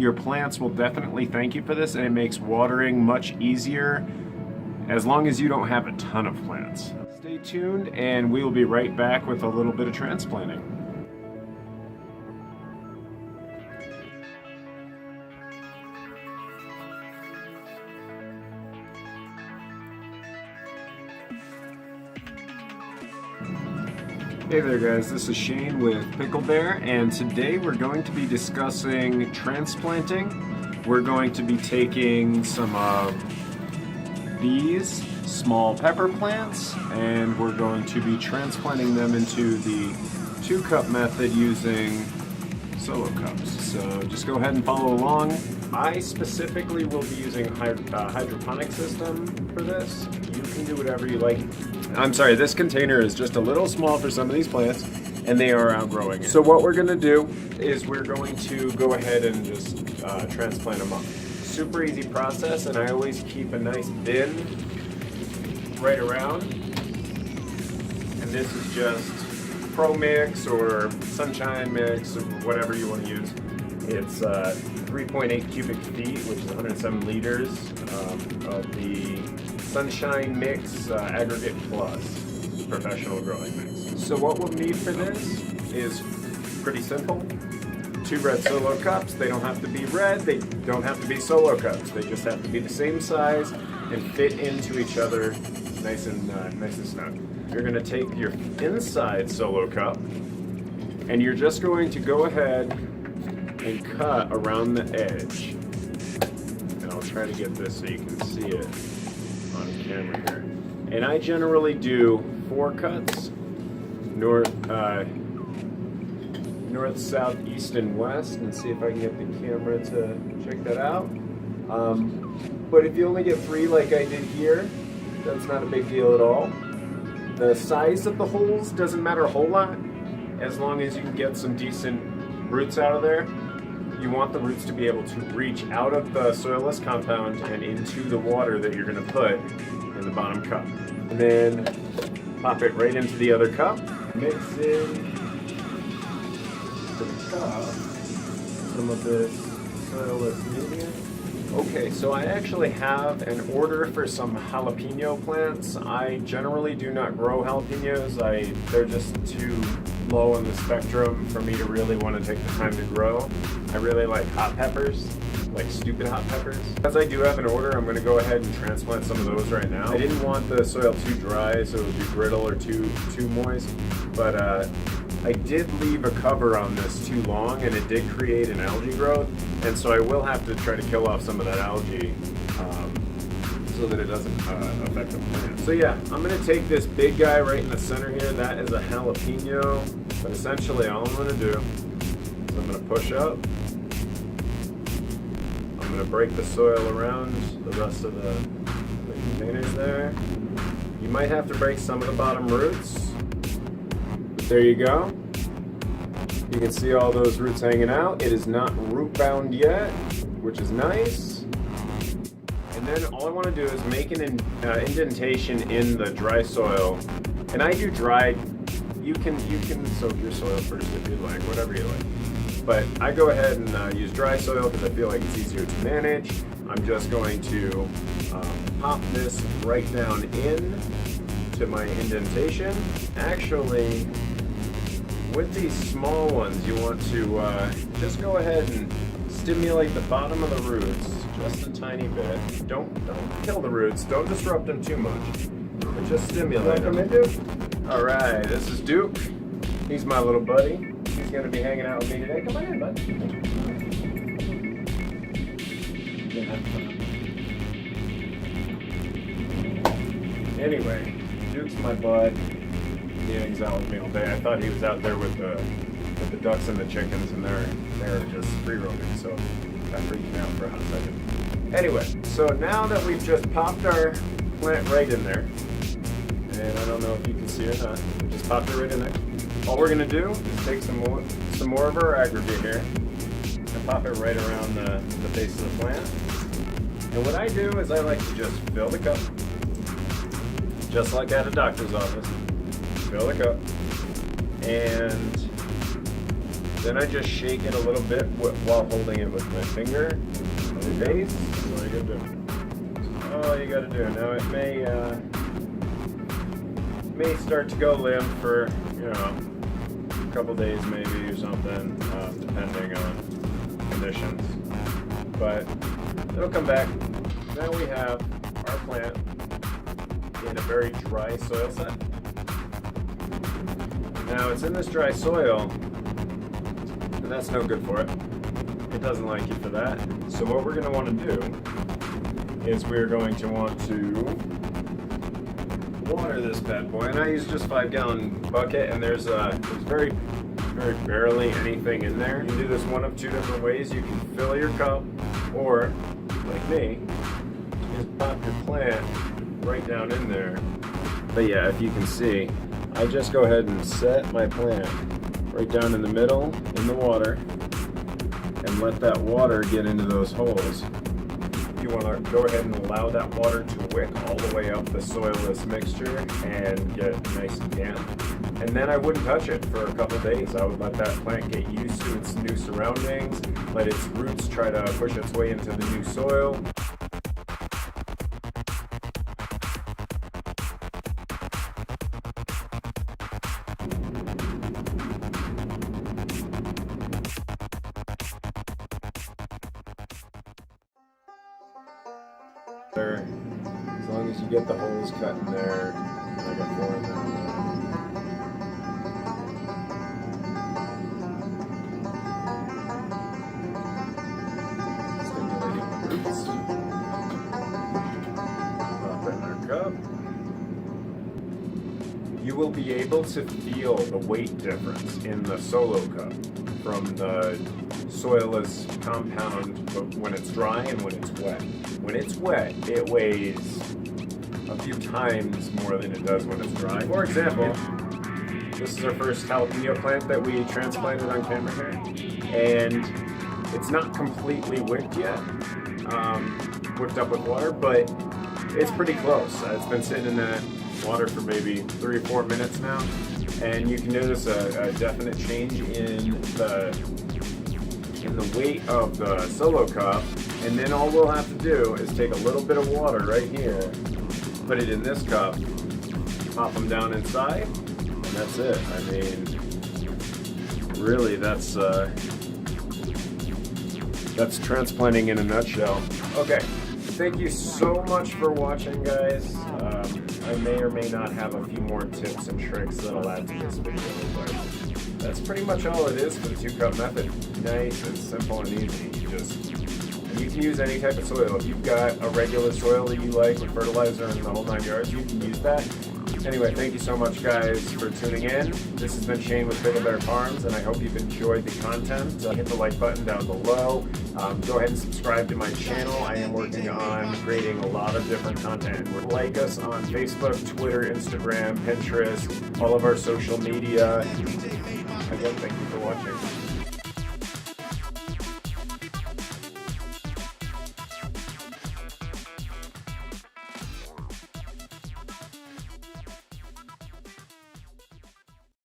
your plants will definitely thank you for this, and it makes watering much easier as long as you don't have a ton of plants. Stay tuned, and we will be right back with a little bit of transplanting. Hey there guys, this is Shane with PickleBear, and today we're going to be discussing transplanting. We're going to be taking some of these small pepper plants and we're going to be transplanting them into the 2-cup method using solo cups. So just go ahead and follow along. I specifically will be using a hydroponic system for this. You can do whatever you like. I'm sorry, this container is just a little small for some of these plants and they are outgrowing it. So what we're gonna do is we're going to go ahead and just transplant them up. Super easy process, and I always keep a nice bin right around. And this is just Pro Mix or Sunshine Mix or whatever you want to use. It's 3.8 cubic feet, which is 107 liters of the Sunshine Mix Aggregate Plus Professional Growing Mix. So what we'll need for this is pretty simple. 2 red solo cups. They don't have to be red, they don't have to be solo cups. They just have to be the same size and fit into each other nice and snug. You're going to take your inside solo cup and you're just going to go ahead and cut around the edge. And I'll try to get this so you can see it on camera here. And I generally do 4 cuts, north, south, east, and west, and see if I can get the camera to check that out. But if you only get 3 like I did here, that's not a big deal at all. The size of the holes doesn't matter a whole lot, as long as you can get some decent roots out of there. You want the roots to be able to reach out of the soilless compound and into the water that you're going to put in the bottom cup. And then pop it right into the other cup. Mix in to the cup some of this soilless medium. Okay, so I actually have an order for some jalapeno plants. I generally do not grow jalapenos. They're just too low on the spectrum for me to really want to take the time to grow. I really like hot peppers, like stupid hot peppers. As I do have an order, I'm going to go ahead and transplant some of those right now. I didn't want the soil too dry so it would be brittle or too moist, but I did leave a cover on this too long and it did create an algae growth, and so I will have to try to kill off some of that algae so that it doesn't affect the plant. So yeah, I'm going to take this big guy right in the center here. That is a jalapeno, but essentially all I'm going to do is I'm going to push up. I'm going to break the soil around the rest of the containers there. You might have to break some of the bottom roots. There you go. You can see all those roots hanging out. It is not root bound yet, which is nice. And then all I want to do is make an indentation in the dry soil. And I do dry. You can soak your soil first if you like, whatever you like. But I go ahead and use dry soil because I feel like it's easier to manage. I'm just going to pop this right down in to my indentation. Actually, with these small ones, you want to just go ahead and stimulate the bottom of the roots just a tiny bit. Don't kill the roots. Don't disrupt them too much. But just stimulate them. All right, this is Duke. He's my little buddy. He's going to be hanging out with me today. Come on in, bud. Anyway, Duke's my bud. He hangs out with me all day. I thought he was out there with the ducks and the chickens, and they're just free roaming, so that freaked me out for a hot second. Anyway, so now that we've just popped our plant right in there, and I don't know if you can see it or not, we just popped it right in there. All we're gonna do is take some more of our aggregate here and pop it right around the base of the plant. And what I do is I like to just fill the cup, just like at a doctor's office. Fill the cup and Then I just shake it a little bit while holding it with my finger in the base. What are you gonna do? All you gotta do. Now it may start to go limp for, you know, a couple days maybe or something, depending on conditions. But it'll come back. Now we have our plant in a very dry soil set. Now it's in this dry soil, and that's no good for it. It doesn't like you for that. So what we're going to want to do is we're going to want to water this bad boy. And I use just 5-gallon bucket, and there's very barely anything in there. You can do this one of two different ways. You can fill your cup, or like me, just pop your plant right down in there. But yeah, if you can see, I just go ahead and set my plant right down in the middle in the water and let that water get into those holes. You want to go ahead and allow that water to wick all the way up the soilless mixture and get it nice and damp. And then I wouldn't touch it for a couple days. I would let that plant get used to its new surroundings, let its roots try to push its way into the new soil. As long as you get the holes cut in there, like a 4 in there. Stimulating the roots. Pop it in our cup. You will be able to feel the weight difference in the solo cup from the soilless compound when it's dry and when it's wet. When it's wet, it weighs a few times more than it does when it's dry. For example, this is our first jalapeno plant that we transplanted on camera here, and it's not completely wicked yet, whipped up with water, but it's pretty close. It's been sitting in that water for maybe 3 or 4 minutes now, and you can notice a definite change in the weight of the solo cup. And then all we'll have to do is take a little bit of water right here, put it in this cup, pop them down inside, and that's it. I mean, really, that's transplanting in a nutshell. Okay, thank you so much for watching, guys. I may or may not have a few more tips and tricks that I'll add to this video, but that's pretty much all it is for the 2-cup method. Nice and simple and easy. You can use any type of soil. If you've got a regular soil that you like with fertilizer and the whole 9 yards, you can use that. Anyway, thank you so much, guys, for tuning in. This has been Shane with PickleBear Farms, and I hope you've enjoyed the content. Hit the like button down below. Go ahead and subscribe to my channel. I am working on creating a lot of different content. Like us on Facebook, Twitter, Instagram, Pinterest, all of our social media. Again, thank you for watching.